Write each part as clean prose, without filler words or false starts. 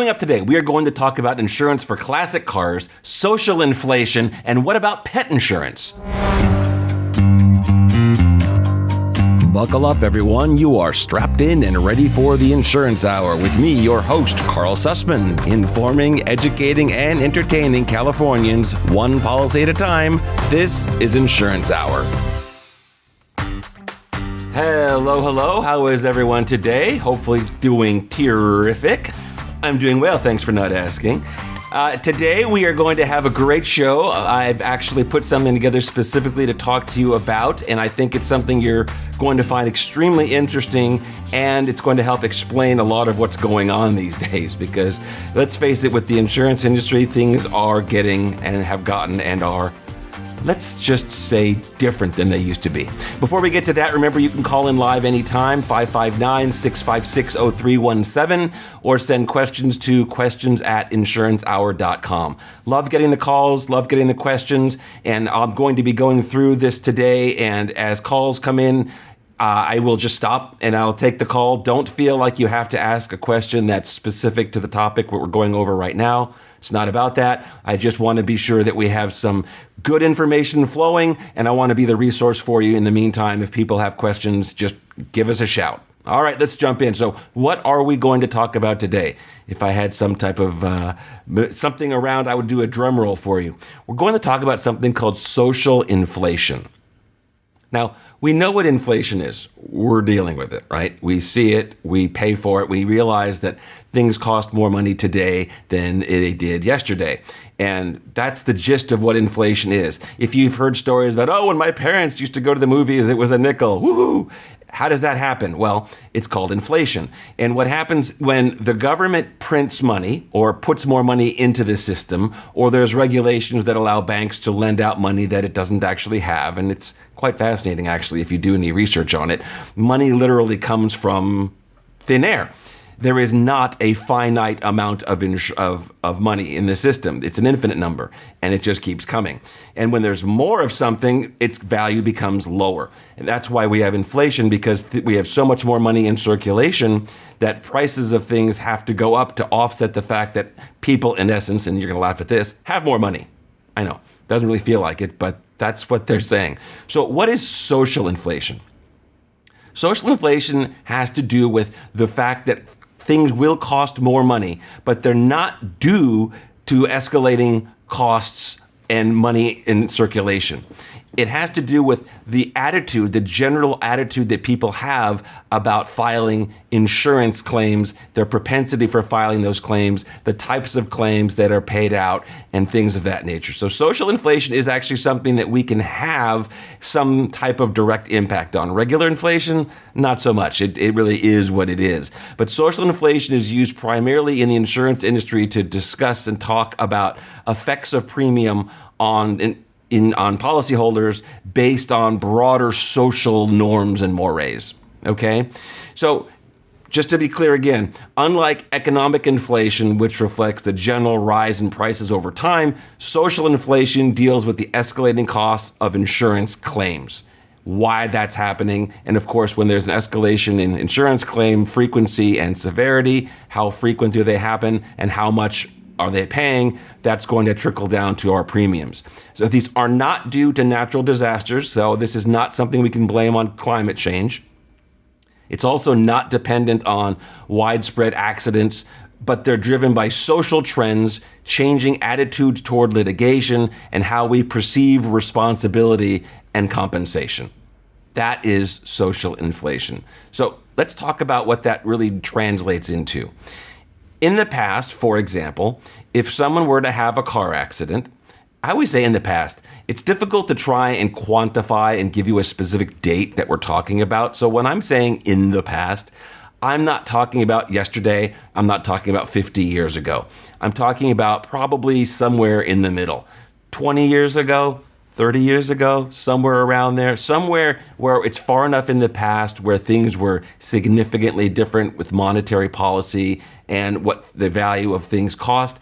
Coming up today, we are going to talk about insurance for classic cars, social inflation, and what about pet insurance? Buckle up, everyone. You are strapped in and ready for the Insurance Hour with me, your host, Carl Sussman, informing, educating, and entertaining Californians one policy at a time. This is Insurance Hour. Hello. How is everyone today? Hopefully doing terrific. I'm doing well, thanks for not asking. Today we are going to have a great show. I've actually put something together specifically to talk to you about, and I think it's something you're going to find extremely interesting, and it's going to help explain a lot of what's going on these days, because let's face it, with the insurance industry, things are getting and have gotten and are, let's just say, different than they used to be. Before we get to that, remember you can call in live anytime, 559-656-0317, or send questions to questions@insurancehour.com. Love getting the calls, love getting the questions, and I'm going to be going through this today, and as calls come in, I will just stop and I'll take the call. Don't feel like you have to ask a question that's specific to the topic what we're going over right now. It's not about that. I just want to be sure that we have some good information flowing, and I want to be the resource for you in the meantime. If people have questions, just give us a shout. All right, let's jump in. So what are we going to talk about today? If I had some type of something around, I would do a drum roll for you. We're going to talk about something called social inflation. Now, we know what inflation is. We're dealing with it, right? We see it, we pay for it, we realize that things cost more money today than they did yesterday. And that's the gist of what inflation is. If you've heard stories about, when my parents used to go to the movies, it was a nickel, woohoo! How does that happen? Well, it's called inflation. And what happens when the government prints money or puts more money into the system, or there's regulations that allow banks to lend out money that it doesn't actually have, and it's quite fascinating, actually, if you do any research on it. Money literally comes from thin air. There is not a finite amount of money in the system. It's an infinite number, and it just keeps coming. And when there's more of something, its value becomes lower. And that's why we have inflation, because we have so much more money in circulation that prices of things have to go up to offset the fact that people, in essence, and you're going to laugh at this, have more money. I know, doesn't really feel like it, but that's what they're saying. So what is social inflation? Social inflation has to do with the fact that things will cost more money, but they're not due to escalating costs and money in circulation. It has to do with the attitude, the general attitude that people have about filing insurance claims, their propensity for filing those claims, the types of claims that are paid out, and things of that nature. So social inflation is actually something that we can have some type of direct impact on. Regular inflation, not so much. It really is what it is. But social inflation is used primarily in the insurance industry to discuss and talk about effects of premium on policyholders based on broader social norms and mores, okay? So just to be clear again, unlike economic inflation, which reflects the general rise in prices over time, social inflation deals with the escalating cost of insurance claims, why that's happening, and of course, when there's an escalation in insurance claim frequency and severity, how frequent do they happen, and how much are they paying? That's going to trickle down to our premiums. So these are not due to natural disasters, so this is not something we can blame on climate change. It's also not dependent on widespread accidents, but they're driven by social trends, changing attitudes toward litigation, and how we perceive responsibility and compensation. That is social inflation. So let's talk about what that really translates into. In the past, for example, if someone were to have a car accident, I always say in the past, it's difficult to try and quantify and give you a specific date that we're talking about. So when I'm saying in the past, I'm not talking about yesterday. I'm not talking about 50 years ago. I'm talking about probably somewhere in the middle. 20 years ago, 30 years ago, somewhere around there, somewhere where it's far enough in the past where things were significantly different with monetary policy and what the value of things cost,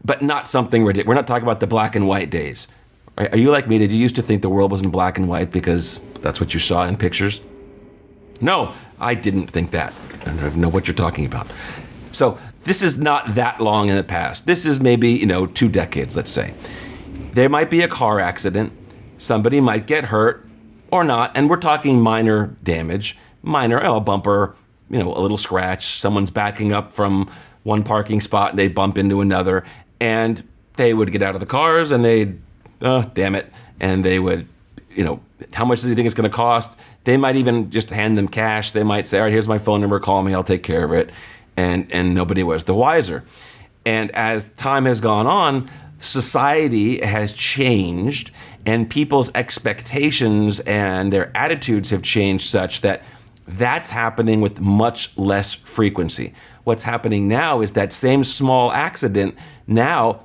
but not something ridiculous. We're not talking about the black and white days. Are you like me? Did you used to think the world was in black and white because that's what you saw in pictures? No, I didn't think that. I don't know what you're talking about. So this is not that long in the past. This is maybe, 2 decades, let's say. There might be a car accident. Somebody might get hurt or not. And we're talking minor damage, a bumper, a little scratch. Someone's backing up from one parking spot and they bump into another. And they would get out of the cars and they'd, damn it. And they would, how much do you think it's going to cost? They might even just hand them cash. They might say, all right, here's my phone number, call me, I'll take care of it. And nobody was the wiser. And as time has gone on, society has changed and people's expectations and their attitudes have changed such that that's happening with much less frequency. What's happening now is that same small accident, now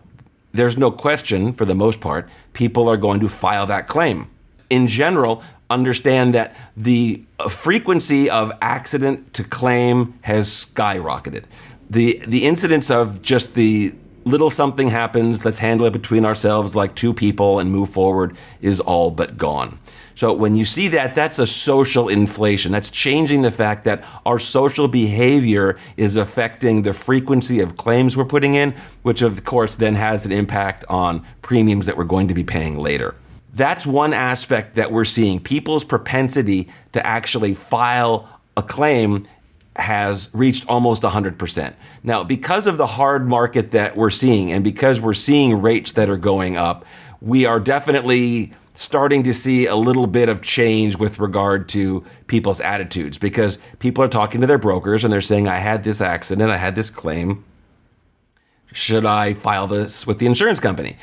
there's no question, for the most part, people are going to file that claim. In general, understand that the frequency of accident to claim has skyrocketed. The incidence of just the little something happens, let's handle it between ourselves like two people and move forward, is all but gone. So when you see that, that's a social inflation. That's changing the fact that our social behavior is affecting the frequency of claims we're putting in, which of course then has an impact on premiums that we're going to be paying later. That's one aspect that we're seeing. People's propensity to actually file a claim has reached almost 100%. Now, because of the hard market that we're seeing and because we're seeing rates that are going up, we are definitely starting to see a little bit of change with regard to people's attitudes, because people are talking to their brokers and they're saying, I had this accident, I had this claim. Should I file this with the insurance company?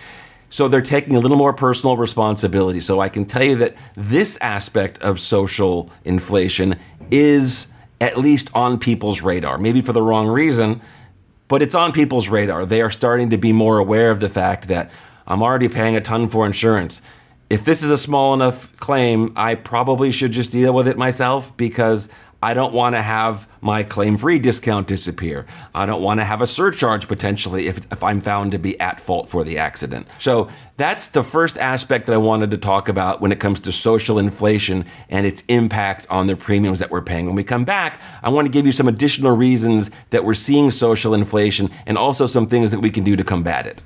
So they're taking a little more personal responsibility. So I can tell you that this aspect of social inflation is at least on people's radar, maybe for the wrong reason, but it's on people's radar. They are starting to be more aware of the fact that I'm already paying a ton for insurance. If this is a small enough claim, I probably should just deal with it myself, because I don't want to have my claim-free discount disappear. I don't want to have a surcharge potentially if I'm found to be at fault for the accident. So that's the first aspect that I wanted to talk about when it comes to social inflation and its impact on the premiums that we're paying. When we come back, I want to give you some additional reasons that we're seeing social inflation and also some things that we can do to combat it.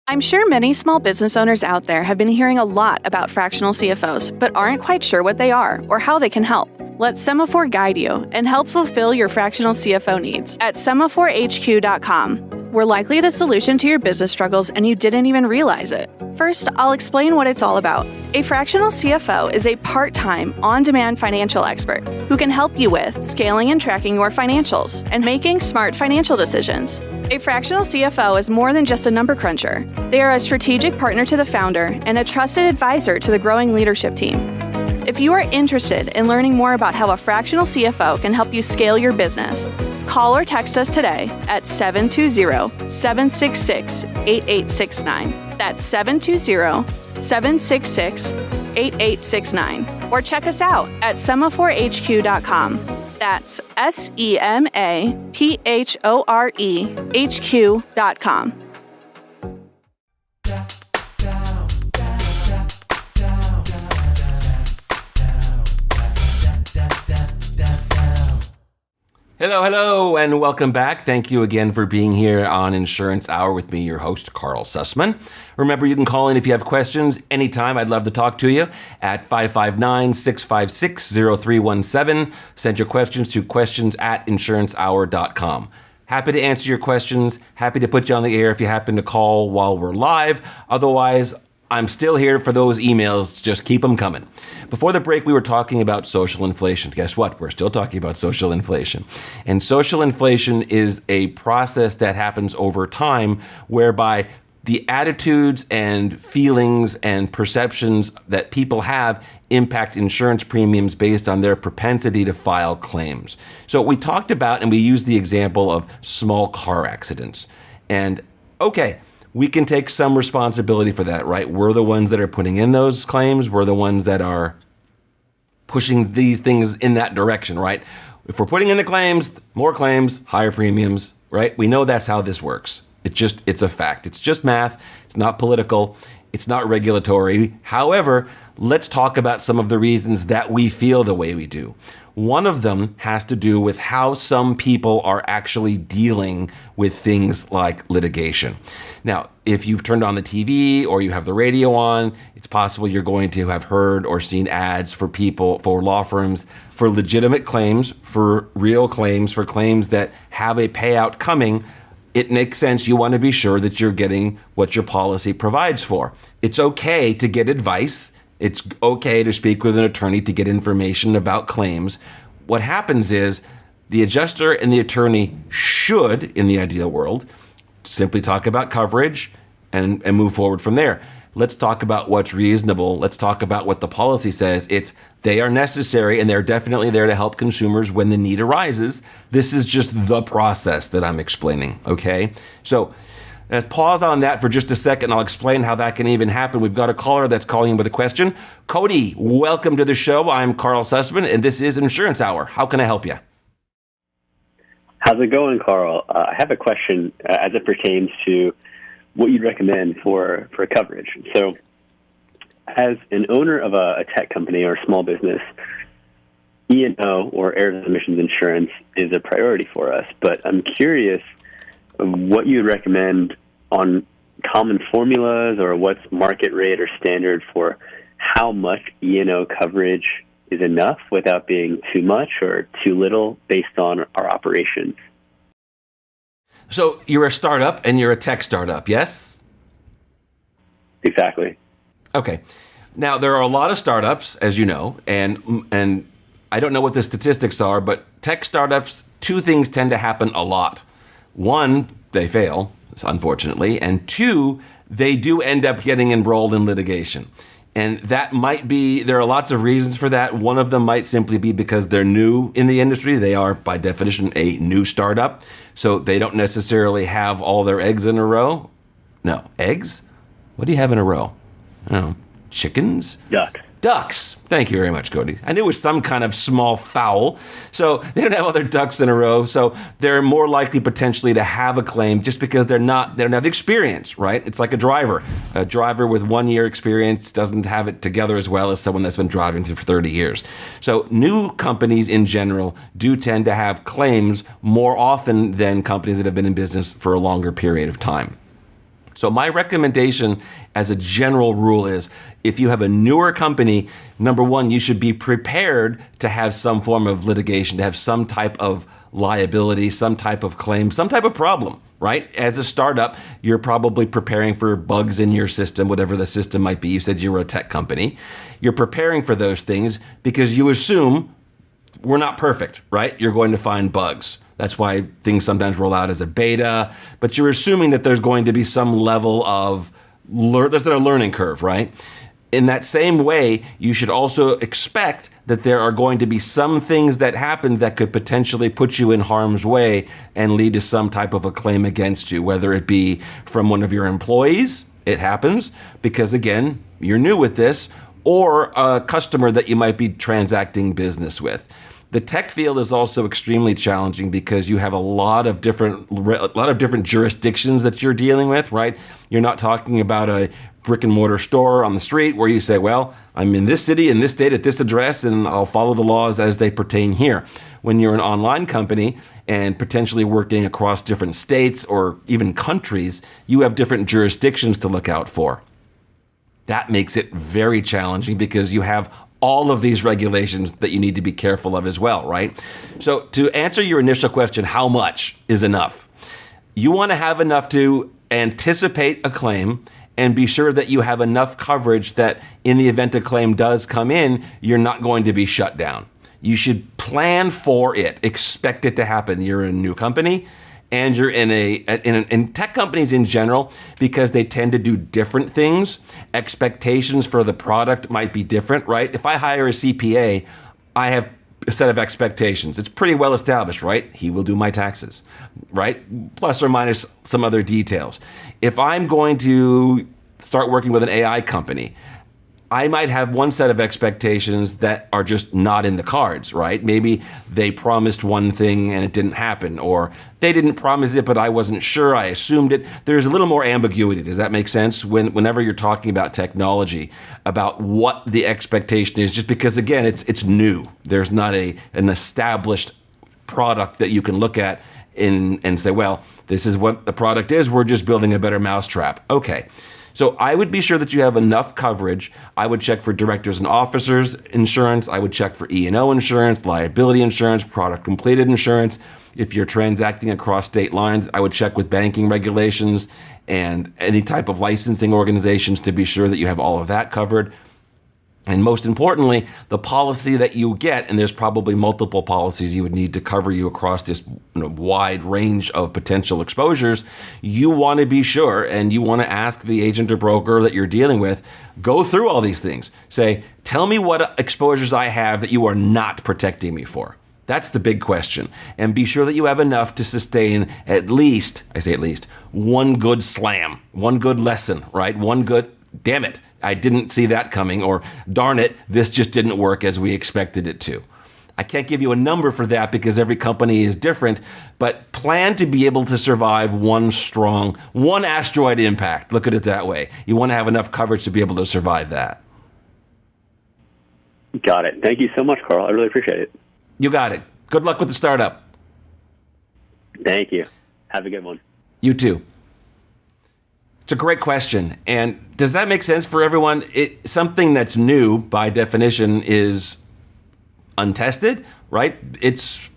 I'm sure many small business owners out there have been hearing a lot about fractional CFOs, but aren't quite sure what they are or how they can help. Let Semaphore guide you and help fulfill your fractional CFO needs at SemaPhoreHQ.com. We're likely the solution to your business struggles and you didn't even realize it. First, I'll explain what it's all about. A fractional CFO is a part-time, on-demand financial expert who can help you with scaling and tracking your financials and making smart financial decisions. A fractional CFO is more than just a number cruncher. They are a strategic partner to the founder and a trusted advisor to the growing leadership team. If you are interested in learning more about how a fractional CFO can help you scale your business, call or text us today at 720-766-8869. That's 720-766-8869. Or check us out at SemaPhoreHQ.com. That's SemaPhoreHQ.com. Hello, and welcome back. Thank you again for being here on Insurance Hour with me, your host, Carl Sussman. Remember, you can call in if you have questions anytime. I'd love to talk to you at 559-656-0317. Send your questions to questions@insurancehour.com. Happy to answer your questions. Happy to put you on the air if you happen to call while we're live. Otherwise, I'm still here for those emails. Just keep them coming. Before the break, we were talking about social inflation. Guess what? We're still talking about social inflation. And social inflation is a process that happens over time whereby the attitudes and feelings and perceptions that people have impact insurance premiums based on their propensity to file claims. So we talked about, and we used the example of small car accidents. And okay, we can take some responsibility for that, right? We're the ones that are putting in those claims. We're the ones that are pushing these things in that direction, right? If we're putting in the claims, more claims, higher premiums, right? We know that's how this works. It's a fact. It's just math. It's not political. It's not regulatory. However, let's talk about some of the reasons that we feel the way we do. One of them has to do with how some people are actually dealing with things like litigation. Now, if you've turned on the TV or you have the radio on, it's possible you're going to have heard or seen ads for people, for law firms, for legitimate claims, for real claims, for claims that have a payout coming. It makes sense. You want to be sure that you're getting what your policy provides for. It's okay to get advice. It's okay to speak with an attorney to get information about claims. What happens is the adjuster and the attorney should, in the ideal world, simply talk about coverage and move forward from there. Let's talk about what's reasonable. Let's talk about what the policy says. They are necessary and they're definitely there to help consumers when the need arises. This is just the process that I'm explaining, okay? So let's pause on that for just a second. I'll explain how that can even happen. We've got a caller that's calling in with a question. Cody, welcome to the show. I'm Carl Sussman and this is Insurance Hour. How can I help you? How's it going, Carl? I have a question as it pertains to what you'd recommend for coverage. So as an owner of a tech company or small business, E&O or air emissions insurance is a priority for us, but I'm curious what you would recommend on common formulas or what's market rate or standard for how much E&O coverage is enough without being too much or too little based on our operations. So you're a startup and you're a tech startup, yes? Exactly. Okay. Now, there are a lot of startups, as you know, and I don't know what the statistics are, but tech startups, two things tend to happen a lot. One, they fail, unfortunately, and two, they do end up getting embroiled in litigation. And that might be, there are lots of reasons for that. One of them might simply be because they're new in the industry. They are, by definition, a new startup. So they don't necessarily have all their eggs in a row. No, eggs? What do you have in a row? I don't know, chickens? Ducks. Thank you very much, Cody. I knew it was some kind of small fowl. So they don't have all their ducks in a row. So they're more likely potentially to have a claim just because they don't have the experience, right? It's like a driver. A driver with 1 year experience doesn't have it together as well as someone that's been driving for 30 years. So new companies in general do tend to have claims more often than companies that have been in business for a longer period of time. So my recommendation as a general rule is if you have a newer company, number one, you should be prepared to have some form of litigation, to have some type of liability, some type of claim, some type of problem, right? As a startup, you're probably preparing for bugs in your system, whatever the system might be. You said you were a tech company. You're preparing for those things because you assume we're not perfect, right? You're going to find bugs. That's why things sometimes roll out as a beta, but you're assuming that there's going to be some level of there's a learning curve, right? In that same way, you should also expect that there are going to be some things that happen that could potentially put you in harm's way and lead to some type of a claim against you, whether it be from one of your employees, it happens, because again, you're new with this, or a customer that you might be transacting business with. The tech field is also extremely challenging because you have a lot of different jurisdictions that you're dealing with, right? You're not talking about a brick and mortar store on the street where you say, well, I'm in this city, in this state, at this address, and I'll follow the laws as they pertain here. When you're an online company and potentially working across different states or even countries, you have different jurisdictions to look out for. That makes it very challenging because you have all of these regulations that you need to be careful of as well, right? So to answer your initial question, how much is enough? You want to have enough to anticipate a claim and be sure that you have enough coverage that in the event a claim does come in, you're not going to be shut down. You should plan for it, expect it to happen. You're a new company, and you're in tech companies in general, because they tend to do different things. Expectations for the product might be different, right? If I hire a CPA, I have a set of expectations. It's pretty well established, right? He will do my taxes, right? Plus or minus some other details. If I'm going to start working with an AI company, I might have one set of expectations that are just not in the cards, right? Maybe they promised one thing and it didn't happen, or they didn't promise it, but I wasn't sure, I assumed it. There's a little more ambiguity. Does that make sense? Whenever you're talking about technology, about what the expectation is, just because, again, it's new. There's not an established product that you can look at and say, well, this is what the product is. We're just building a better mousetrap. Okay. So I would be sure that you have enough coverage. I would check for directors and officers insurance. I would check for E&O insurance, liability insurance, product completed insurance. If you're transacting across state lines, I would check with banking regulations and any type of licensing organizations to be sure that you have all of that covered. And most importantly, the policy that you get, and there's probably multiple policies you would need to cover you across this wide range of potential exposures, you want to be sure, and you want to ask the agent or broker that you're dealing with, go through all these things. Say, tell me what exposures I have that you are not protecting me for. That's the big question. And be sure that you have enough to sustain at least, I say at least, one good slam, one good lesson, right? One good, damn it, I didn't see that coming, or darn it, this just didn't work as we expected it to. I can't give you a number for that because every company is different, but plan to be able to survive one asteroid impact. Look at it that way. You want to have enough coverage to be able to survive that. Got it. Thank you so much, Carl. I really appreciate it. You got it. Good luck with the startup. Thank you. Have a good one. You too. It's a great question. And does that make sense for everyone? Something that's new, by definition, is untested, right? It's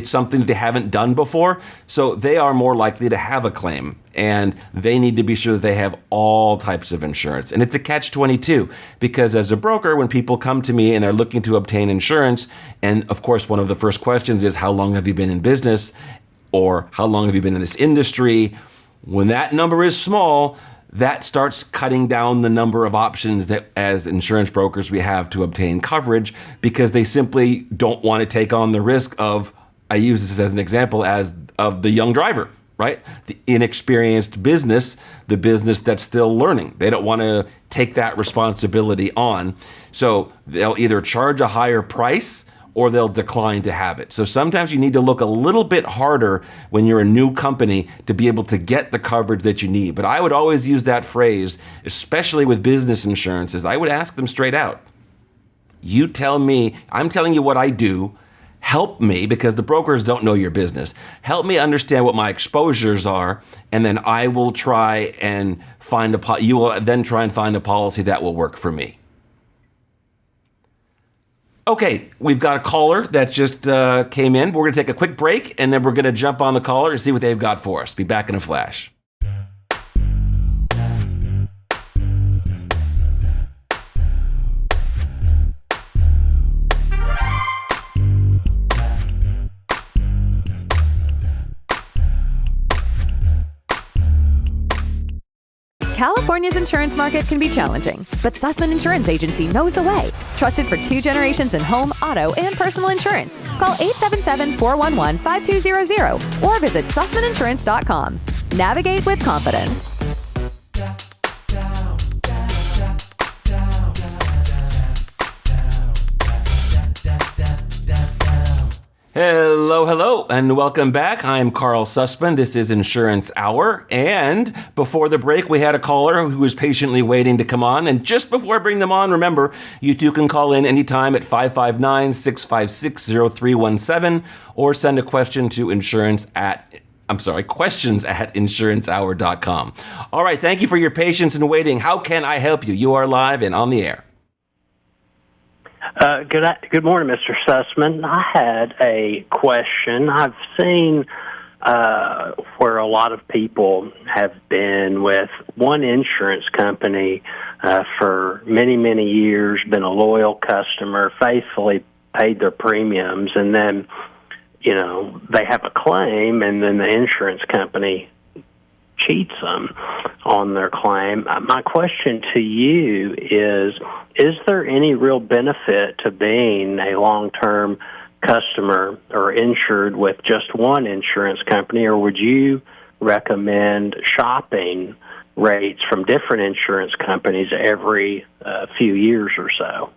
something that they haven't done before. So they are more likely to have a claim. And they need to be sure that they have all types of insurance. And it's a catch-22, because as a broker, when people come to me and they're looking to obtain insurance, and of course, one of the first questions is, how long have you been in business? Or how long have you been in this industry? When that number is small, that starts cutting down the number of options that as insurance brokers we have to obtain coverage, because they simply don't want to take on the risk of, I use this as an example, of the young driver, right? The inexperienced business, the business that's still learning. They don't want to take that responsibility on. So they'll either charge a higher price or they'll decline to have it. So sometimes you need to look a little bit harder when you're a new company to be able to get the coverage that you need. But I would always use that phrase, especially with business insurances. I would ask them straight out. You tell me, I'm telling you what I do. Help me, because the brokers don't know your business. Help me understand what my exposures are, and then I will try and you will then try and find a policy that will work for me. Okay, we've got a caller that just came in. We're going to take a quick break, and then we're going to jump on the caller and see what they've got for us. Be back in a flash. California's insurance market can be challenging, but Sussman Insurance Agency knows the way. Trusted for 2 generations in home, auto, and personal insurance. Call 877-411-5200 or visit SussmanInsurance.com. Navigate with confidence. Hello, and welcome back. I'm Carl Sussman. This is Insurance Hour. And before the break, we had a caller who was patiently waiting to come on. And just before I bring them on, remember, you too can call in anytime at 559-656-0317 or send a question to questions at insurancehour.com. All right, thank you for your patience and waiting. How can I help you? You are live and on the air. Good morning, Mr. Sussman. I had a question. I've seen where a lot of people have been with one insurance company for many, many years, been a loyal customer, faithfully paid their premiums, and then, they have a claim, and then the insurance company cheats them on their claim. My question to you is there any real benefit to being a long-term customer or insured with just one insurance company, or would you recommend shopping rates from different insurance companies every few years or so?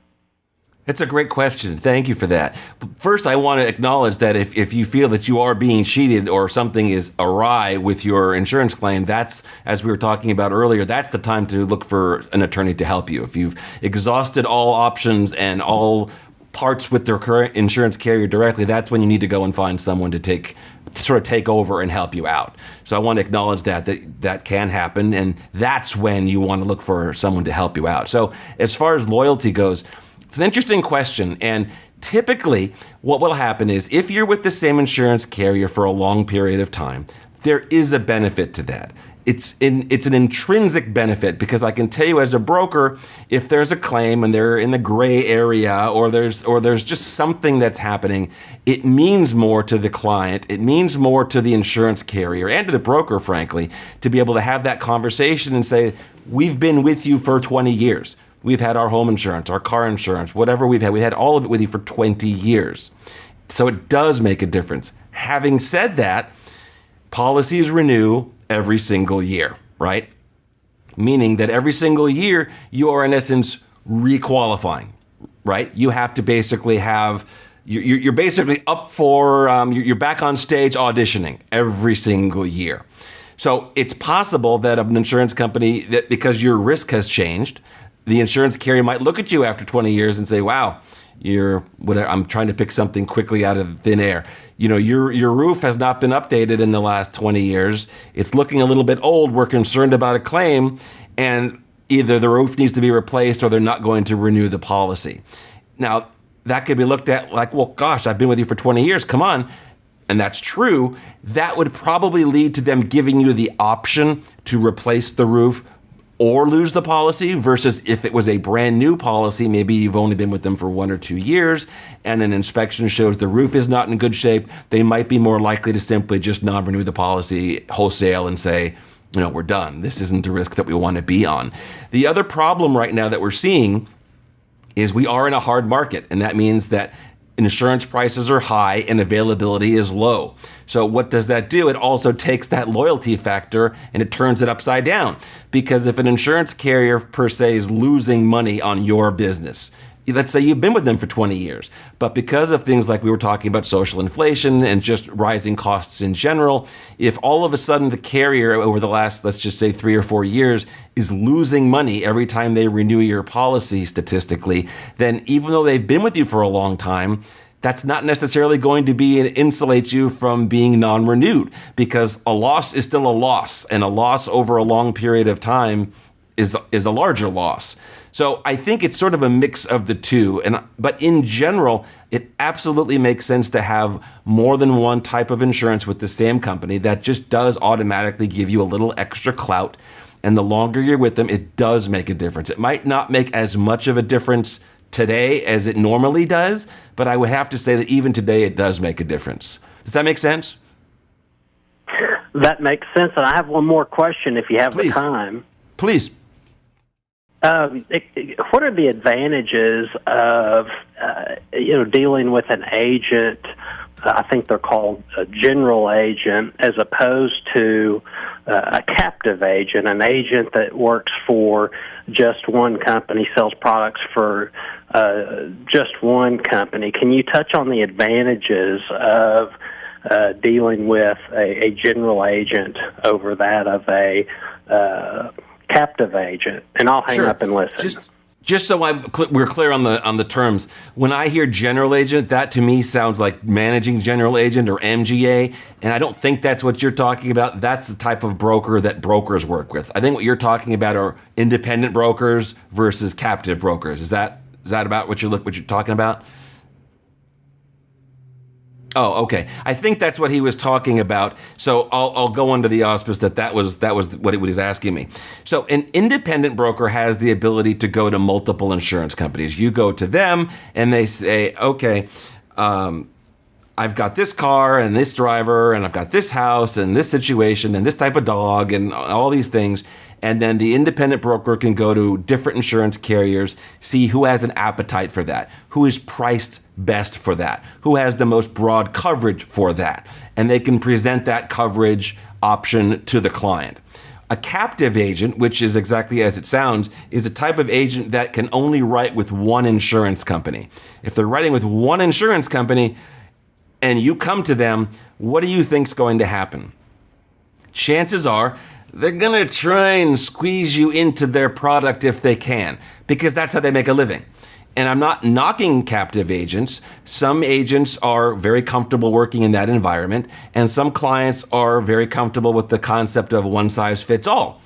That's a great question. Thank you for that. First, I want to acknowledge that if you feel that you are being cheated or something is awry with your insurance claim, that's, as we were talking about earlier, that's the time to look for an attorney to help you. If you've exhausted all options and all parts with their current insurance carrier directly, that's when you need to go and find someone to take over and help you out. So I want to acknowledge that can happen, and that's when you want to look for someone to help you out. So as far as loyalty goes, it's an interesting question, and typically what will happen is if you're with the same insurance carrier for a long period of time, there is a benefit to that. It's an intrinsic benefit, because I can tell you as a broker, if there's a claim and they're in the gray area or there's just something that's happening, it means more to the client, it means more to the insurance carrier and to the broker, frankly, to be able to have that conversation and say, we've been with you for 20 years. We've had our home insurance, our car insurance, whatever we've had all of it with you for 20 years. So it does make a difference. Having said that, policies renew every single year, right? Meaning that every single year you are in essence requalifying, right? You have to basically you're basically up for, you're back on stage auditioning every single year. So it's possible that an insurance company, that because your risk has changed, the insurance carrier might look at you after 20 years and say, wow, I'm trying to pick something quickly out of thin air. Your roof has not been updated in the last 20 years. It's looking a little bit old. We're concerned about a claim, and either the roof needs to be replaced or they're not going to renew the policy. Now, that could be looked at like, well, gosh, I've been with you for 20 years. Come on. And that's true. That would probably lead to them giving you the option to replace the roof or lose the policy, versus if it was a brand new policy, maybe you've only been with them for 1 or 2 years and an inspection shows the roof is not in good shape, they might be more likely to simply just non-renew the policy wholesale and say, we're done. This isn't a risk that we want to be on. The other problem right now that we're seeing is we are in a hard market, and that means that insurance prices are high and availability is low. So what does that do? It also takes that loyalty factor and it turns it upside down. Because if an insurance carrier per se is losing money on your business, let's say you've been with them for 20 years, but because of things like we were talking about social inflation and just rising costs in general, if all of a sudden the carrier over the last, let's just say 3 or 4 years, is losing money every time they renew your policy statistically, then even though they've been with you for a long time, that's not necessarily going to be and insulate you from being non-renewed, because a loss is still a loss, and a loss over a long period of time is a larger loss. So I think it's sort of a mix of the two. But in general, it absolutely makes sense to have more than one type of insurance with the same company. That just does automatically give you a little extra clout. And the longer you're with them, it does make a difference. It might not make as much of a difference today as it normally does, but I would have to say that even today it does make a difference. Does that make sense? That makes sense. And I have one more question if you have the time. Please. What are the advantages of dealing with an agent? I think they're called a general agent, as opposed to a captive agent, an agent that works for just one company, sells products for just one company. Can you touch on the advantages of dealing with a general agent over that of a captive agent? And I'll hang up and listen. Just so we're clear on the terms, when I hear general agent, that to me sounds like managing general agent or MGA, and I don't think that's what you're talking about. That's the type of broker that brokers work with. I think what you're talking about are independent brokers versus captive brokers. Is that about what you're talking about? Oh, okay. I think that's what he was talking about. So I'll go under the auspice that was what he was asking me. So an independent broker has the ability to go to multiple insurance companies. You go to them and they say, okay, I've got this car and this driver and I've got this house and this situation and this type of dog and all these things. And then the independent broker can go to different insurance carriers, see who has an appetite for that, who is priced best for that, who has the most broad coverage for that. And they can present that coverage option to the client. A captive agent, which is exactly as it sounds, is a type of agent that can only write with one insurance company. If they're writing with one insurance company and you come to them, what do you think's going to happen? Chances are they're going to try and squeeze you into their product if they can, because that's how they make a living. And I'm not knocking captive agents. Some agents are very comfortable working in that environment, and some clients are very comfortable with the concept of one size fits all.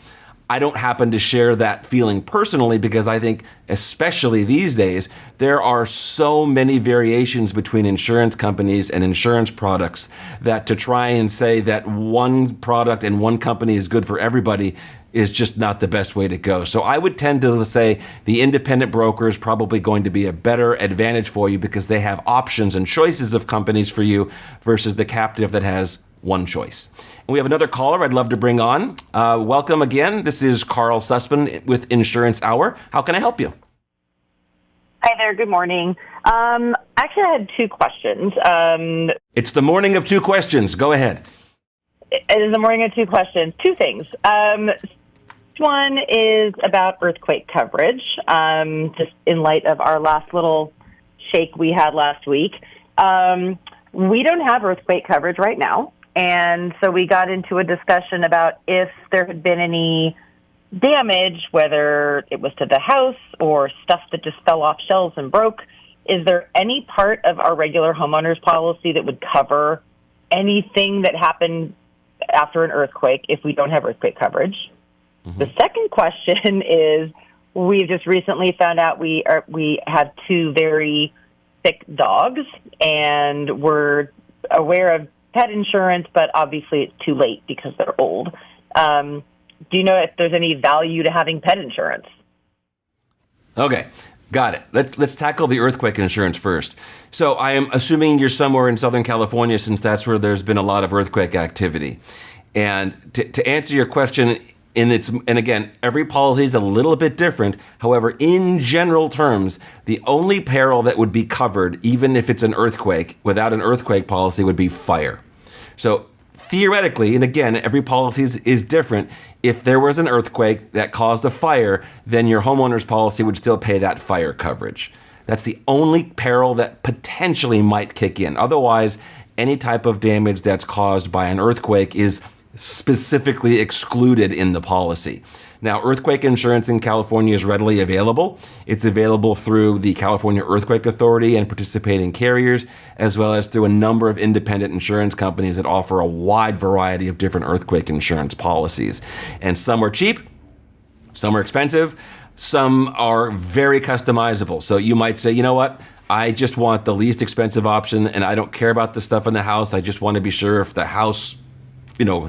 I don't happen to share that feeling personally because I think, especially these days, there are so many variations between insurance companies and insurance products that to try and say that one product and one company is good for everybody is just not the best way to go. So I would tend to say the independent broker is probably going to be a better advantage for you because they have options and choices of companies for you versus the captive that has one choice. And we have another caller I'd love to bring on. Welcome again. This is Carl Sussman with Insurance Hour. How can I help you? Hi there. Good morning. Actually, I had two questions. It's the morning of two questions. Go ahead. It is the morning of two questions. Two things. One is about earthquake coverage, just in light of our last little shake we had last week. We don't have earthquake coverage right now, and so we got into a discussion about if there had been any damage, whether it was to the house or stuff that just fell off shelves and broke. Is there any part of our regular homeowners policy that would cover anything that happened after an earthquake if we don't have earthquake coverage? Mm-hmm. The second question is, we've just recently found out we have two very sick dogs, and we're aware of pet insurance, but obviously it's too late because they're old. Do you know if there's any value to having pet insurance? Okay, got it. Let's tackle the earthquake insurance first. So I am assuming you're somewhere in Southern California, since that's where there's been a lot of earthquake activity. And to answer your question, and again, every policy is a little bit different. However, in general terms, the only peril that would be covered, even if it's an earthquake, without an earthquake policy, would be fire. So theoretically, and again, every policy is different, if there was an earthquake that caused a fire, then your homeowner's policy would still pay that fire coverage. That's the only peril that potentially might kick in. Otherwise, any type of damage that's caused by an earthquake is specifically excluded in the policy. Now, earthquake insurance in California is readily available. It's available through the California Earthquake Authority and participating carriers, as well as through a number of independent insurance companies that offer a wide variety of different earthquake insurance policies. And some are cheap, some are expensive, some are very customizable. So you might say, you know what? I just want the least expensive option, and I don't care about the stuff in the house. I just want to be sure if the house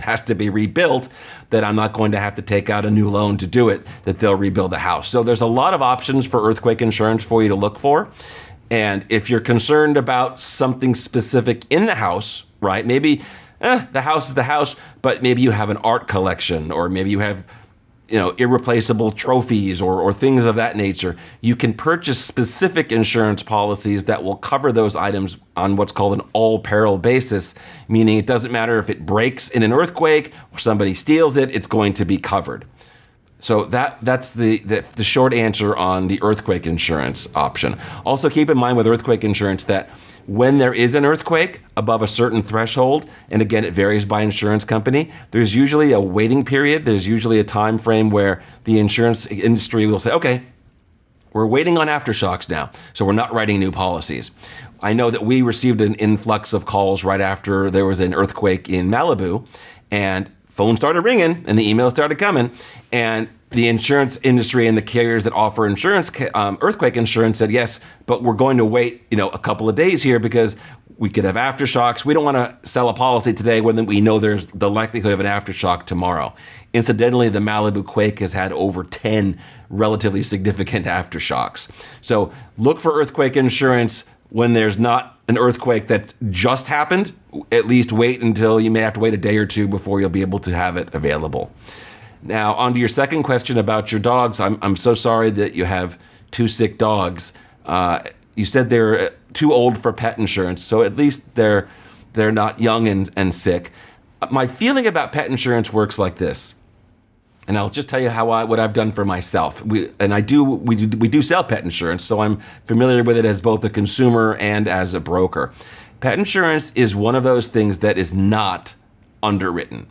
has to be rebuilt, that I'm not going to have to take out a new loan to do it, that they'll rebuild the house. So there's a lot of options for earthquake insurance for you to look for. And if you're concerned about something specific in the house, right, maybe the house is the house, but maybe you have an art collection, or maybe you have irreplaceable trophies or things of that nature, you can purchase specific insurance policies that will cover those items on what's called an all-peril basis, meaning it doesn't matter if it breaks in an earthquake or somebody steals it, it's going to be covered. So that's the short answer on the earthquake insurance option. Also keep in mind with earthquake insurance that when there is an earthquake above a certain threshold, and again, it varies by insurance company, there's usually a waiting period. There's usually a time frame where the insurance industry will say, okay, we're waiting on aftershocks now, so we're not writing new policies. I know that we received an influx of calls right after there was an earthquake in Malibu, and phones started ringing and the emails started coming, and the insurance industry and the carriers that offer insurance, earthquake insurance, said yes, but we're going to wait, a couple of days here because we could have aftershocks. We don't want to sell a policy today when we know there's the likelihood of an aftershock tomorrow. Incidentally, the Malibu quake has had over 10 relatively significant aftershocks. So look for earthquake insurance when there's not an earthquake that's just happened. At least wait until you may have to wait a day or two before you'll be able to have it available. Now, on to your second question about your dogs. I'm so sorry that you have two sick dogs. You said they're too old for pet insurance, so at least they're not young and sick. My feeling about pet insurance works like this. And I'll just tell you what I've done for myself. We do sell pet insurance, so I'm familiar with it as both a consumer and as a broker. Pet insurance is one of those things that is not underwritten.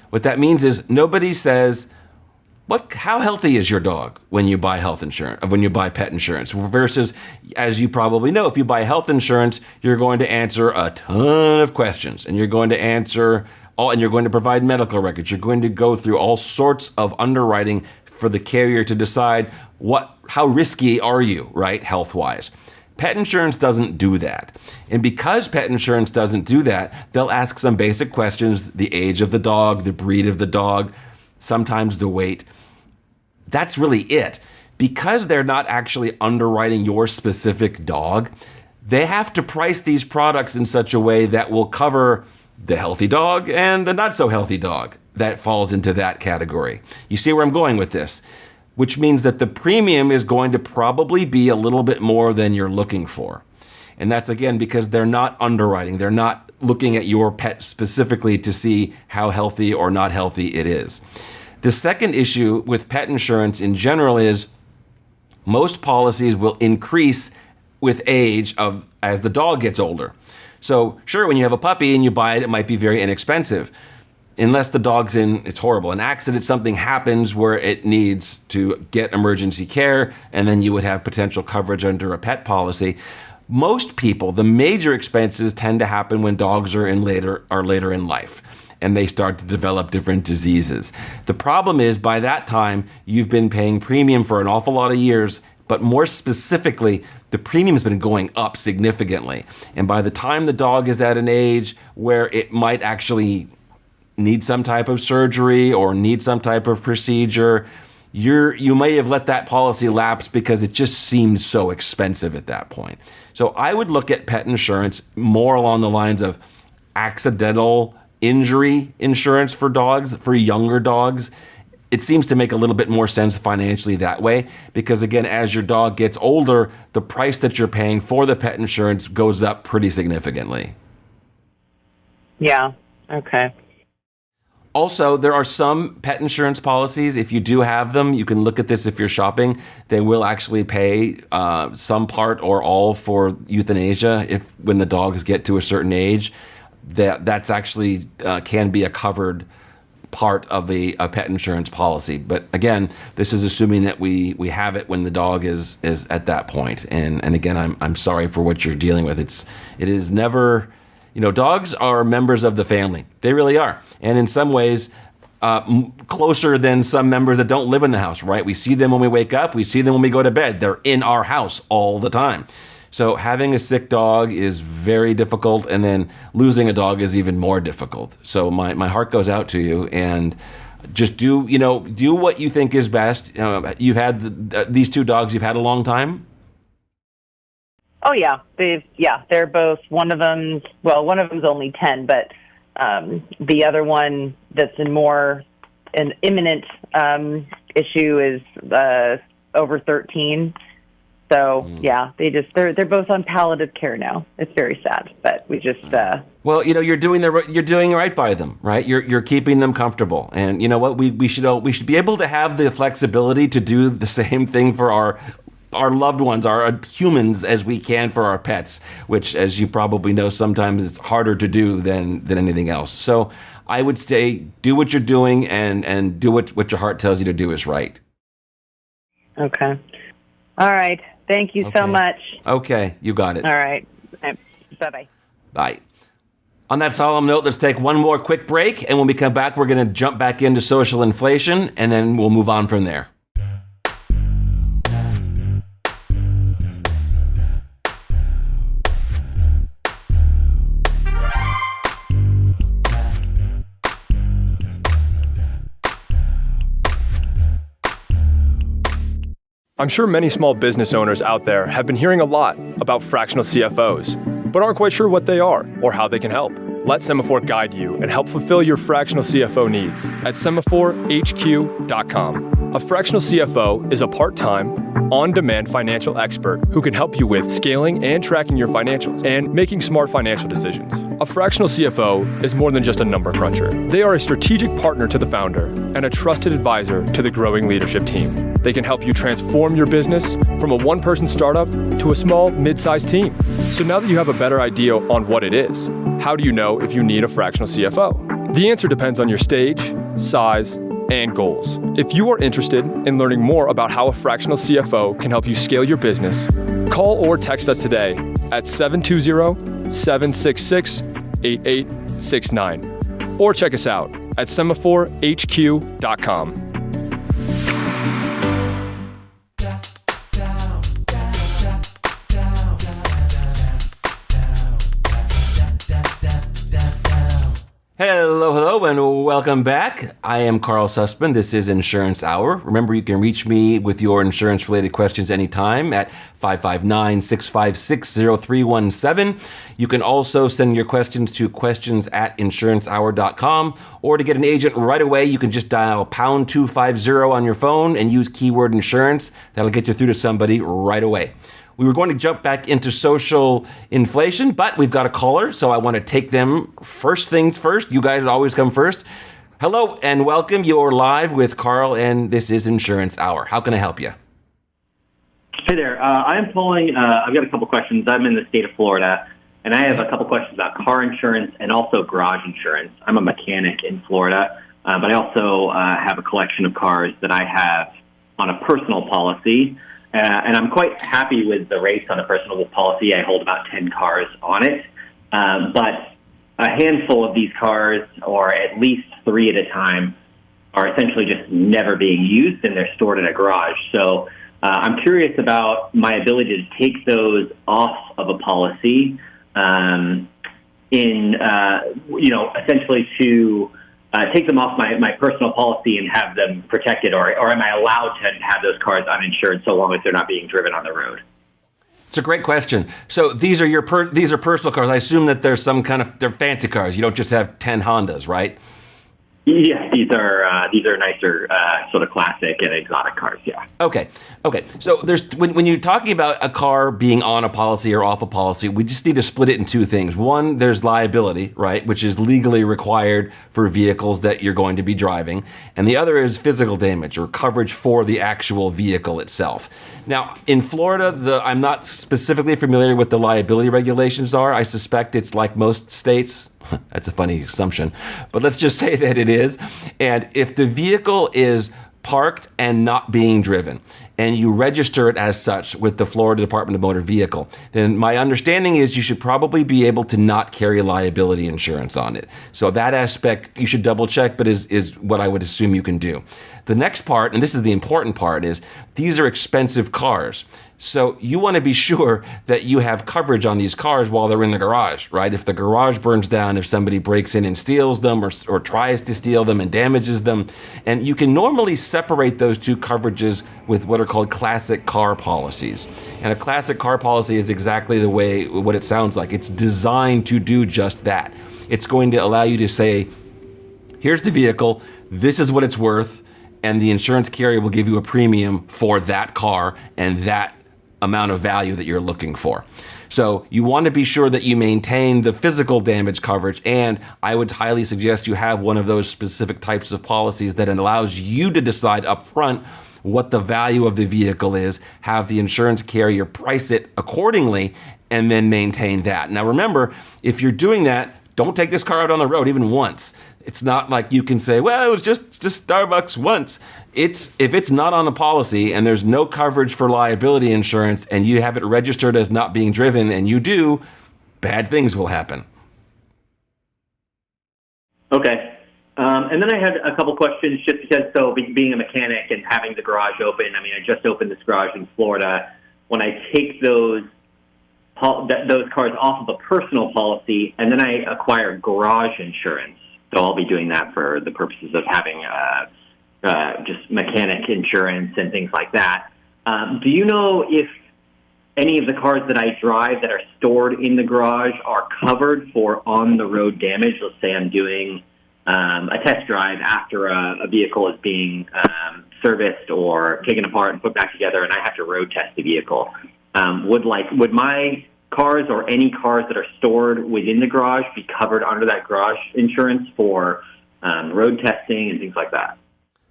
What that means is nobody says, how healthy is your dog when you buy health insurance, when you buy pet insurance? Versus, as you probably know, if you buy health insurance, you're going to answer a ton of questions, and you're going to and you're going to provide medical records. You're going to go through all sorts of underwriting for the carrier to decide how risky are you, right, health-wise. Pet insurance doesn't do that. And because pet insurance doesn't do that, they'll ask some basic questions: the age of the dog, the breed of the dog, sometimes the weight. That's really it. Because they're not actually underwriting your specific dog, they have to price these products in such a way that will cover the healthy dog and the not so healthy dog that falls into that category. You see where I'm going with this? Which means that the premium is going to probably be a little bit more than you're looking for. And that's, again, because they're not underwriting. They're not looking at your pet specifically to see how healthy or not healthy it is. The second issue with pet insurance in general is most policies will increase with age as the dog gets older. So sure, when you have a puppy and you buy it, it might be very inexpensive. Unless the dog's it's horrible, an accident, something happens where it needs to get emergency care, and then you would have potential coverage under a pet policy. Most people, the major expenses tend to happen when dogs are later in life, and they start to develop different diseases. The problem is, by that time, you've been paying premium for an awful lot of years, but more specifically, the premium's been going up significantly. And by the time the dog is at an age where it might actually need some type of surgery or need some type of procedure, you may have let that policy lapse because it just seemed so expensive at that point. So I would look at pet insurance more along the lines of accidental injury insurance for dogs, for younger dogs. It seems to make a little bit more sense financially that way because, again, as your dog gets older, the price that you're paying for the pet insurance goes up pretty significantly. Yeah. Okay. Also, there are some pet insurance policies, if you do have them, you can look at this if you're shopping, they will actually pay some part or all for euthanasia when the dogs get to a certain age. That's actually can be a covered part of a pet insurance policy. But again, this is assuming that we have it when the dog is at that point. And again, I'm sorry for what you're dealing with. It is never, dogs are members of the family. They really are. And in some ways, closer than some members that don't live in the house, right? We see them when we wake up. We see them when we go to bed. They're in our house all the time. So having a sick dog is very difficult, and then losing a dog is even more difficult. So my heart goes out to you, and just do what you think is best. You've had these two dogs you've had a long time? Oh yeah, they're both. One of them's only 10, but the other one that's an imminent issue is over 13. So yeah, they're both on palliative care now. It's very sad, but we just well, you're doing right by them, right? You're keeping them comfortable, and you know what? We should be able to have the flexibility to do the same thing for our loved ones, our humans, as we can for our pets, which, as you probably know, sometimes it's harder to do than anything else. So I would say do what you're doing and do what your heart tells you to do is right. Okay. All right. Thank you so much. Okay, you got it. All right. Bye-bye. Bye. On that solemn note, let's take one more quick break, and when we come back, we're going to jump back into social inflation, and then we'll move on from there. I'm sure many small business owners out there have been hearing a lot about fractional CFOs, but aren't quite sure what they are or how they can help. Let Semaphore guide you and help fulfill your fractional CFO needs at SemaphorehQ.com. A fractional CFO is a part-time, on-demand financial expert who can help you with scaling and tracking your financials and making smart financial decisions. A fractional CFO is more than just a number cruncher. They are a strategic partner to the founder and a trusted advisor to the growing leadership team. They can help you transform your business from a one-person startup to a small, mid-sized team. So now that you have a better idea on what it is, how do you know if you need a fractional CFO? The answer depends on your stage, size, and goals. If you are interested in learning more about how a fractional CFO can help you scale your business, call or text us today at 720-766-8869 or check us out at semaphorehq.com. Hello, and welcome back. I am Carl Sussman. This is Insurance Hour. Remember, you can reach me with your insurance-related questions anytime at 559-656-0317. You can also send your questions to questions@insurancehour.com, or to get an agent right away, you can just dial pound 250 on your phone and use keyword insurance. That'll get you through to somebody right away. We were going to jump back into social inflation, but we've got a caller, so I want to take them first things first. You guys always come first. Hello and welcome. You're live with Carl, and this is Insurance Hour. How can I help you? Hey there. I'm calling. I've got a couple questions. I'm in the state of Florida, and I have a couple questions about car insurance and also garage insurance. I'm a mechanic in Florida, but I also have a collection of cars that I have on a personal policy. And I'm quite happy with the rates on a personal policy. I hold about 10 cars on it. But a handful of these cars, or at least 3 at a time, are essentially just never being used, and they're stored in a garage. So I'm curious about my ability to take those off of a policy essentially to take them off my personal policy and have them protected, or am I allowed to have those cars uninsured so long as they're not being driven on the road? It's a great question. So these are these are personal cars. I assume that there's some kind of, they're fancy cars. You don't just have 10 Hondas, right? Yeah, these are nicer, sort of classic and exotic cars. Yeah. Okay. So when you're talking about a car being on a policy or off a policy, we just need to split it in two things. One, there's liability, right, which is legally required for vehicles that you're going to be driving, and the other is physical damage or coverage for the actual vehicle itself. Now, in Florida, I'm not specifically familiar with the liability regulations are. I suspect it's like most states. That's a funny assumption, but let's just say that it is. And if the vehicle is parked and not being driven, and you register it as such with the Florida Department of Motor Vehicle, then my understanding is you should probably be able to not carry liability insurance on it. So that aspect you should double check, but is what I would assume you can do. The next part, and this is the important part, is these are expensive cars. So you want to be sure that you have coverage on these cars while they're in the garage, right? If the garage burns down, if somebody breaks in and steals them or tries to steal them and damages them, and you can normally separate those two coverages with what are called classic car policies. And a classic car policy is exactly what it sounds like. It's designed to do just that. It's going to allow you to say, here's the vehicle, this is what it's worth, and the insurance carrier will give you a premium for that car and that amount of value that you're looking for. So you want to be sure that you maintain the physical damage coverage, and I would highly suggest you have one of those specific types of policies that allows you to decide up front what the value of the vehicle is, have the insurance carrier price it accordingly, and then maintain that. Now remember, if you're doing that, don't take this car out on the road even once. It's not like you can say, well, it was just Starbucks once. If it's not on the policy and there's no coverage for liability insurance and you have it registered as not being driven, and you do, bad things will happen. Okay. And then I had a couple questions just because, being a mechanic and having the garage open, I mean, I just opened this garage in Florida. When I take those cars off of a personal policy and then I acquire garage insurance, so I'll be doing that for the purposes of having just mechanic insurance and things like that. Do you know if any of the cars that I drive that are stored in the garage are covered for on-the-road damage? Let's say I'm doing a test drive after a vehicle is being serviced or taken apart and put back together, and I have to road test the vehicle. Would my cars or any cars that are stored within the garage be covered under that garage insurance for road testing and things like that?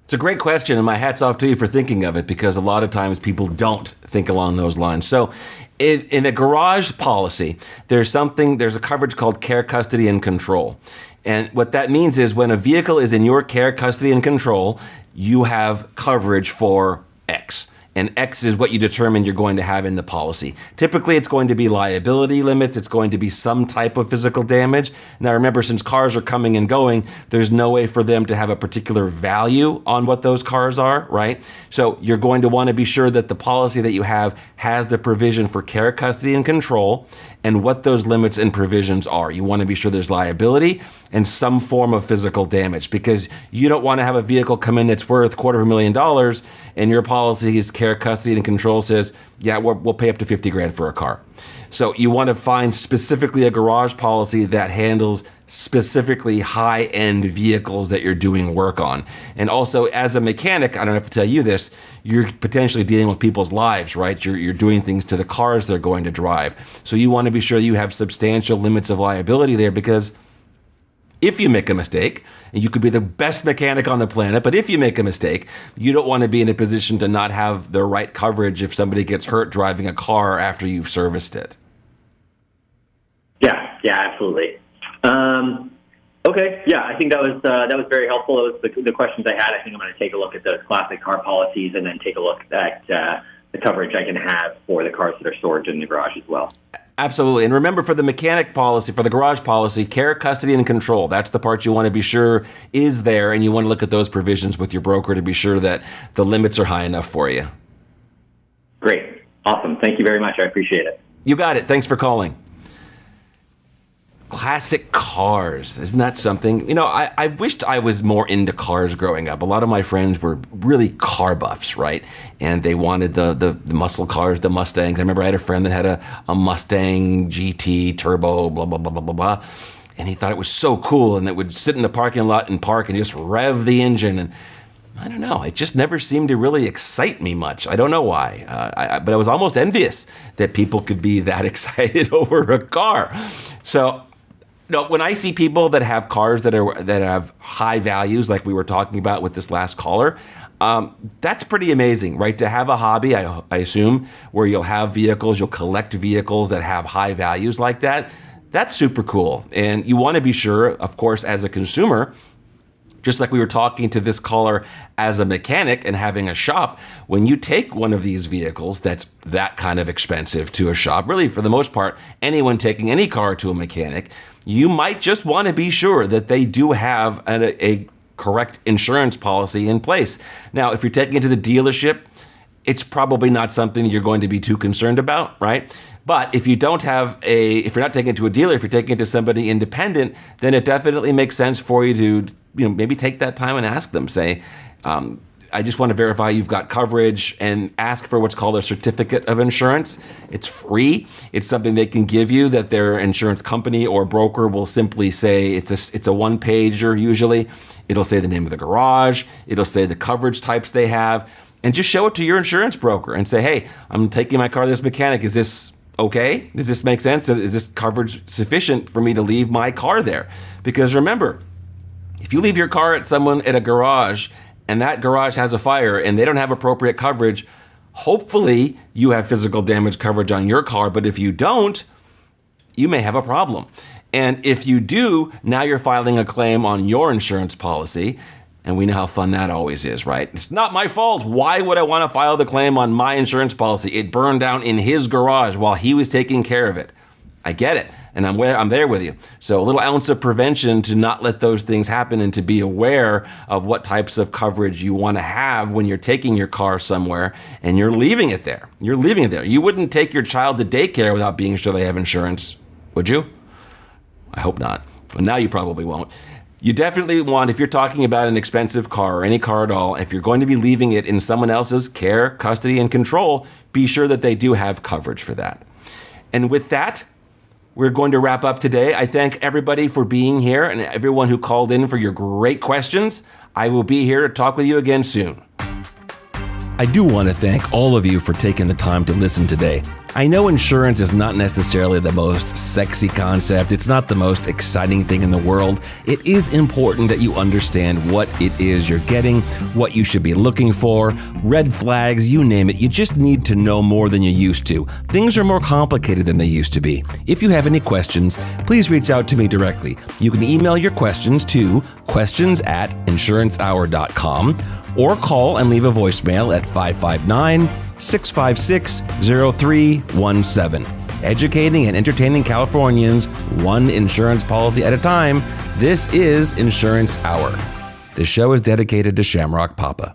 It's a great question, and my hat's off to you for thinking of it, because a lot of times people don't think along those lines. So in a garage policy, there's a coverage called care, custody, and control. And what that means is when a vehicle is in your care, custody, and control, you have coverage for X. And X is what you determine you're going to have in the policy. Typically, it's going to be liability limits. It's going to be some type of physical damage. Now, remember, since cars are coming and going, there's no way for them to have a particular value on what those cars are, right? So you're going to want to be sure that the policy that you have has the provision for care, custody, and control, and what those limits and provisions are. You want to be sure there's liability and some form of physical damage, because you don't want to have a vehicle come in that's worth $250,000 and your policy is care, custody, and control says, yeah, we'll pay up to $50,000 for a car. So you want to find specifically a garage policy that handles specifically high-end vehicles that you're doing work on. And also, as a mechanic, I don't have to tell you this, you're potentially dealing with people's lives, right? You're doing things to the cars they're going to drive. So you want to be sure you have substantial limits of liability there, because if you make a mistake, and you could be the best mechanic on the planet, but if you make a mistake, you don't want to be in a position to not have the right coverage if somebody gets hurt driving a car after you've serviced it. Yeah, absolutely. Okay, yeah, I think that was very helpful. Those was the questions I had. I think I'm going to take a look at those classic car policies and then take a look at the coverage I can have for the cars that are stored in the garage as well. Absolutely. And remember, for the mechanic policy, for the garage policy, care, custody, and control, that's the part you want to be sure is there, and you want to look at those provisions with your broker to be sure that the limits are high enough for you. Great. Awesome. Thank you very much. I appreciate it. You got it. Thanks for calling. Classic cars. Isn't that something? You know, I wished I was more into cars growing up. A lot of my friends were really car buffs, right? And they wanted the muscle cars, the Mustangs. I remember I had a friend that had a Mustang GT turbo, blah, blah, blah, blah, blah, blah. And he thought it was so cool, and it would sit in the parking lot and park and just rev the engine. And I don't know, it just never seemed to really excite me much. I don't know why, but I was almost envious that people could be that excited over a car. So, no, when I see people that have cars that have high values, like we were talking about with this last caller, that's pretty amazing, right? To have a hobby, I assume, where you'll have vehicles, you'll collect vehicles that have high values like that. That's super cool. And you want to be sure, of course, as a consumer, just like we were talking to this caller as a mechanic and having a shop, when you take one of these vehicles that's that kind of expensive to a shop, really for the most part, anyone taking any car to a mechanic, you might just want to be sure that they do have a correct insurance policy in place. Now, if you're taking it to the dealership, it's probably not something you're going to be too concerned about, right? But if you're not taking it to a dealer, if you're taking it to somebody independent, then it definitely makes sense for you to, maybe take that time and ask them, say, I just want to verify you've got coverage, and ask for what's called a certificate of insurance. It's free. It's something they can give you that their insurance company or broker will simply say, it's a one-pager usually. It'll say the name of the garage. It'll say the coverage types they have, and just show it to your insurance broker and say, hey, I'm taking my car to this mechanic. Is this okay? Does this make sense? Is this coverage sufficient for me to leave my car there? Because remember, if you leave your car at a garage and that garage has a fire and they don't have appropriate coverage, hopefully you have physical damage coverage on your car. But if you don't, you may have a problem. And if you do, now you're filing a claim on your insurance policy. And we know how fun that always is, right? It's not my fault. Why would I want to file the claim on my insurance policy? It burned down in his garage while he was taking care of it. I get it. And I'm there with you. So a little ounce of prevention to not let those things happen, and to be aware of what types of coverage you want to have when you're taking your car somewhere and you're leaving it there. You wouldn't take your child to daycare without being sure they have insurance, would you? I hope not. But now you probably won't. You definitely want, if you're talking about an expensive car or any car at all, if you're going to be leaving it in someone else's care, custody, and control, be sure that they do have coverage for that. And with that, we're going to wrap up today. I thank everybody for being here and everyone who called in for your great questions. I will be here to talk with you again soon. I do want to thank all of you for taking the time to listen today. I know insurance is not necessarily the most sexy concept. It's not the most exciting thing in the world. It is important that you understand what it is you're getting, what you should be looking for, red flags, you name it. You just need to know more than you used to. Things are more complicated than they used to be. If you have any questions, please reach out to me directly. You can email your questions to questions@insurancehour.com or call and leave a voicemail at 559-656-0317. Educating and entertaining Californians, one insurance policy at a time. This is Insurance Hour. This show is dedicated to Shamrock Papa.